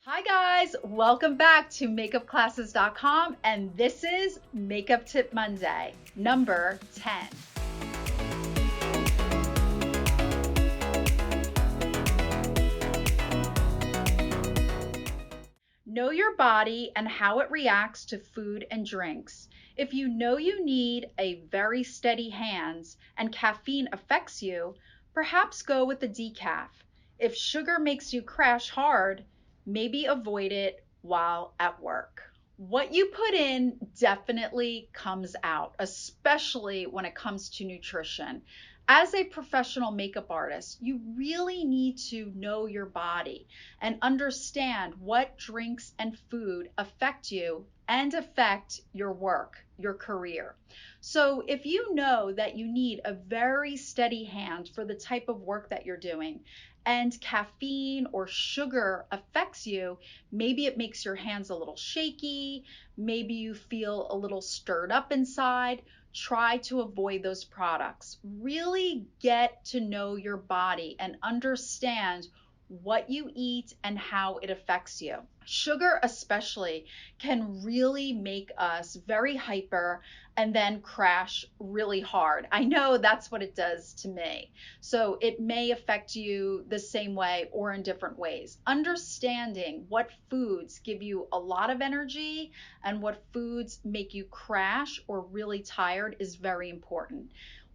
Hi guys, welcome back to MakeupClasses.com, and this is Makeup Tip Monday, number 10. Know your body and how it reacts to food and drinks. If you know you need a very steady hands and caffeine affects you, perhaps go with the decaf. If sugar makes you crash hard, maybe avoid it while at work. What you put in definitely comes out, especially when it comes to nutrition. As a professional makeup artist, you really need to know your body and understand what drinks and food affect you and affect your work, your career. So if you know that you need a very steady hand for the type of work that you're doing, and caffeine or sugar affects you, maybe it makes your hands a little shaky, maybe you feel a little stirred up inside, try to avoid those products. Really get to know your body and understand what you eat and how it affects you. Sugar, especially, can really make us very hyper and then crash really hard. I know that's what it does to me. So it may affect you the same way or in different ways. Understanding what foods give you a lot of energy and what foods make you crash or really tired is very important.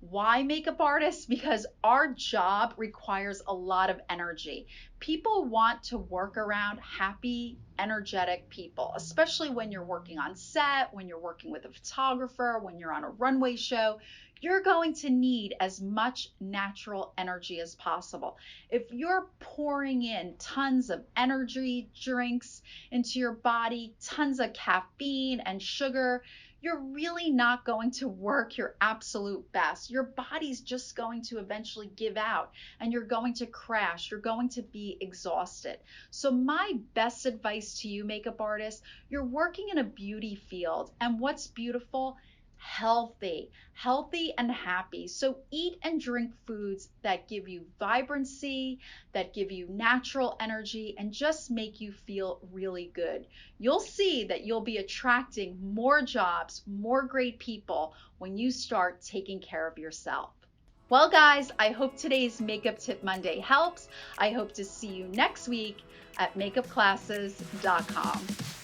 Why makeup artists? Because our job requires a lot of energy. People want to work around happy, energetic people, especially when you're working on set, when you're working with a photographer, when you're on a runway show. You're going to need as much natural energy as possible. If you're pouring in tons of energy drinks into your body, tons of caffeine and sugar, you're really not going to work your absolute best. Your body's just going to eventually give out and you're going to crash. You're going to be exhausted. So my best advice to you, makeup artists, you're working in a beauty field, and what's beautiful? Healthy and happy. So eat and drink foods that give you vibrancy, that give you natural energy, and just make you feel really good. You'll see that you'll be attracting more jobs, more great people when you start taking care of yourself. Well, guys, I hope today's Makeup Tip Monday helps. I hope to see you next week at MakeupClasses.com.